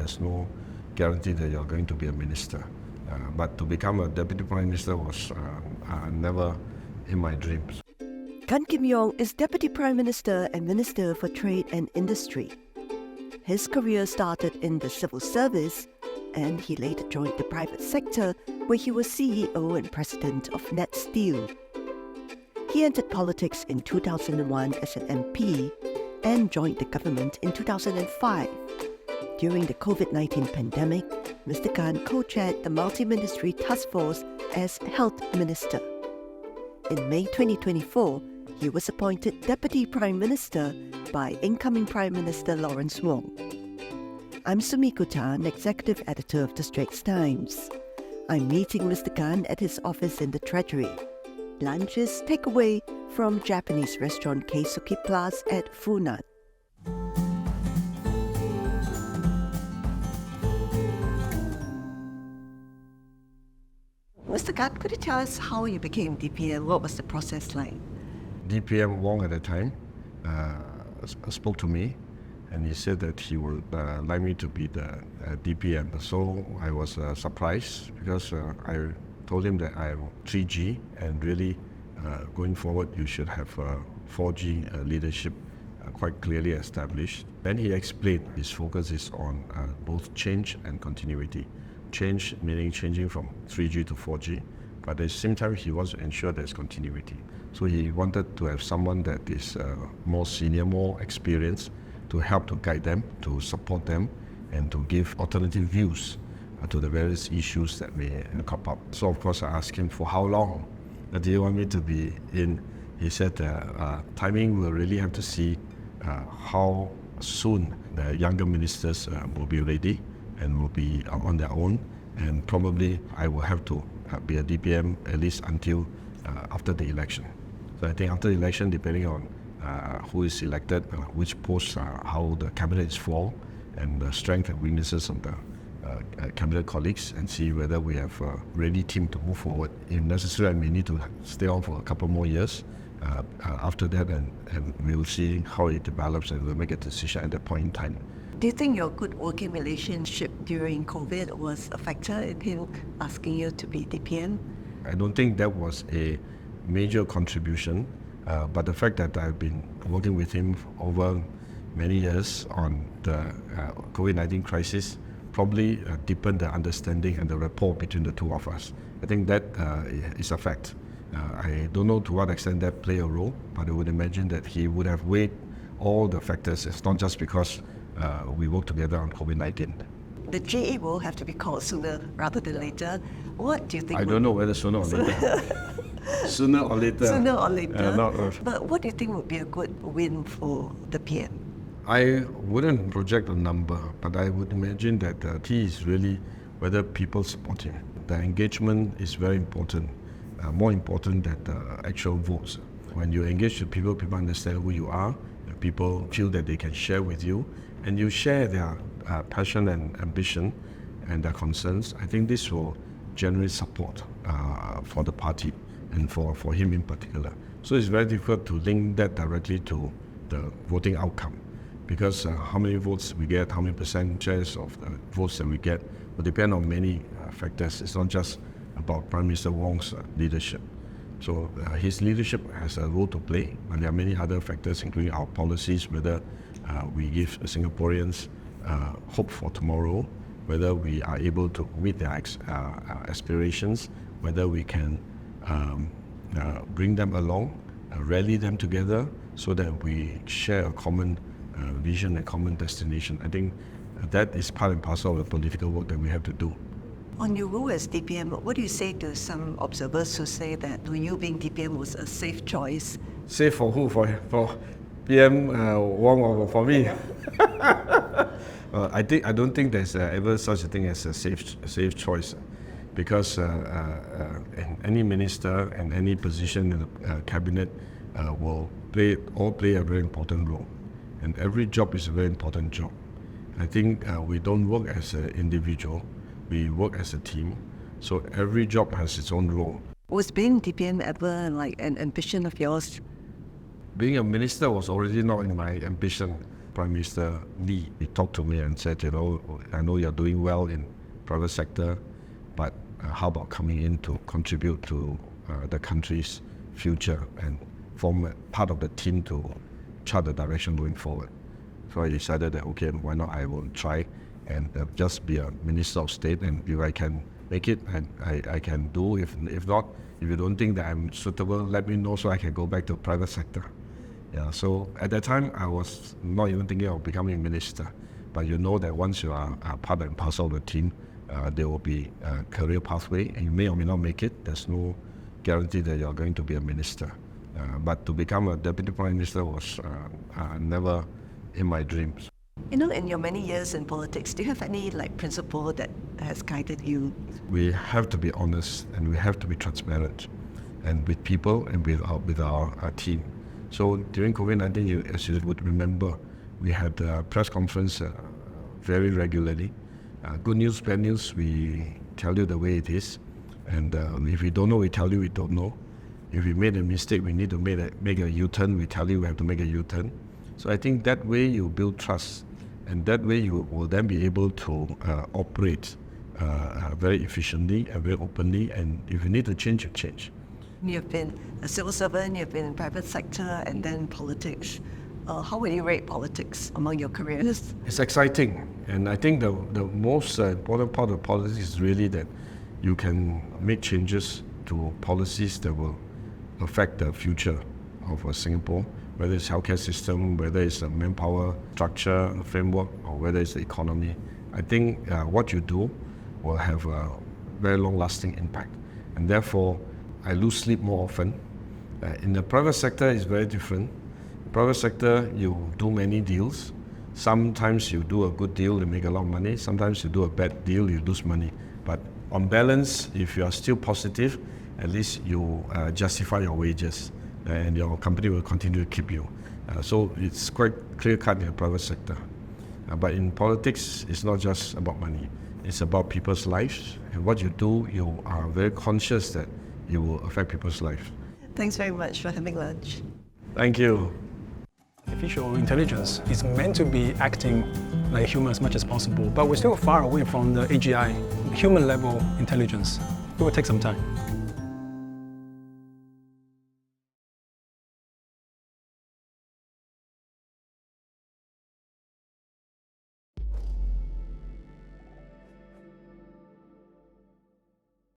there's no guarantee that you're going to be a minister. But to become a deputy prime minister was never in my dreams. Gan Kim Yong is Deputy Prime Minister and Minister for Trade and Industry. His career started in the civil service, and he later joined the private sector, where he was CEO and President of Net Steel. He entered politics in 2001 as an MP and joined the government in 2005. During the COVID-19 pandemic, Mr. Gan co-chaired the Multi-Ministry Task Force as Health Minister. In May 2024, he was appointed Deputy Prime Minister by incoming Prime Minister Lawrence Wong. I'm Sumiko, Executive Editor of the Straits Times. I'm meeting Mr. Gan at his office in the Treasury. Lunch is takeaway from Japanese restaurant Keisuke Plus at Funan. Mr. Gan, could you tell us how you became DPM? What was the process like? DPM Wong at the time spoke to me, and he said that he would like me to be the DPM. So I was surprised because I told him that I'm 3G, and really going forward you should have 4G leadership quite clearly established. Then he explained his focus is on both change and continuity. Change meaning changing from 3G to 4G, but at the same time he wants to ensure there's continuity. So he wanted to have someone that is more senior, more experienced, to help to guide them, to support them, and to give alternative views to the various issues that may crop up. So of course I asked him for how long do you want me to be in. He said timing will really have to see how soon the younger ministers will be ready and will be on their own, and probably I will have to be a DPM at least until after the election. So I think after the election, depending on who is elected, which posts, how the cabinet is formed, and the strength and weaknesses of the cabinet colleagues, and see whether we have a ready team to move forward. If necessary, I may need to stay on for a couple more years after that, and we'll see how it develops, and we'll make a decision at that point in time. Do you think your good working relationship during COVID was a factor in him asking you to be DPM? I don't think that was a major contribution, but the fact that I've been working with him over many years on the COVID-19 crisis probably deepened the understanding and the rapport between the two of us. I think that is a fact. I don't know to what extent that played a role, but I would imagine that he would have weighed all the factors. It's not just because we work together on COVID-19. The GA will have to be called sooner rather than later. What do you think? I don't know whether sooner or later. Sooner or later. Sooner or later. But what do you think would be a good win for the PM? I wouldn't project a number, but I would imagine that the key is really whether people support him. The engagement is very important, more important than the actual votes. When you engage with people, people understand who you are, people feel that they can share with you, and you share their passion and ambition and their concerns. I think this will generate support for the party and for him in particular. So it's very difficult to link that directly to the voting outcome, because how many votes we get, how many percentages of the votes that we get will depend on many factors. It's not just about Prime Minister Wong's leadership. So his leadership has a role to play, but there are many other factors, including our policies, whether we give Singaporeans hope for tomorrow, whether we are able to meet their aspirations, whether we can bring them along, rally them together so that we share a common vision and common destination. I think that is part and parcel of the political work that we have to do. On your role as DPM, what do you say to some observers who say that you being DPM was a safe choice? Safe for who? For PM Wong or for me? I don't think there's ever such a thing as a safe choice, because any minister and any position in the cabinet will play a very important role, and every job is a very important job. I think we don't work as an individual. We work as a team, so every job has its own role. Was being DPM ever like an ambition of yours? Being a minister was already not in my ambition. Prime Minister Lee, he talked to me and said, I know you're doing well in private sector, but how about coming in to contribute to the country's future and form a part of the team to chart the direction going forward. So I decided that, okay, why not I will try and just be a Minister of State, and if I can make it, and I can do. If not, if you don't think that I'm suitable, let me know so I can go back to private sector. Yeah, so at that time, I was not even thinking of becoming a minister. But you know that once you are part and parcel of the team, there will be a career pathway, and you may or may not make it. There's no guarantee that you're going to be a minister. But to become a Deputy Prime Minister was never in my dreams. In your many years in politics, do you have any principle that has guided you? We have to be honest, and we have to be transparent, and with people and with our team. So during COVID-19, as you would remember, we had a press conference very regularly. Good news, bad news, we tell you the way it is. And if we don't know, we tell you we don't know. If we made a mistake, we need to make a U-turn, we tell you we have to make a U-turn. So I think that way you build trust, and that way you will then be able to operate very efficiently and very openly, and if you need to change, you change. You've been a civil servant, you've been in private sector, and then politics. How would you rate politics among your careers? It's exciting, and I think the most important part of politics is really that you can make changes to policies that will affect the future of Singapore, whether it's healthcare system, whether it's a manpower structure, framework, or whether it's the economy. I think what you do will have a very long-lasting impact, and therefore I lose sleep more often. In the private sector, it's very different. Private sector, you do many deals. Sometimes you do a good deal, you make a lot of money. Sometimes you do a bad deal, you lose money. But on balance, if you are still positive, at least you justify your wages, and your company will continue to keep you. So it's quite clear-cut in the private sector. But in politics, it's not just about money. It's about people's lives. And what you do, you are very conscious that it will affect people's lives. Thanks very much for having lunch. Thank you. Artificial intelligence is meant to be acting like a human as much as possible, but we're still far away from the AGI, human level intelligence. It will take some time.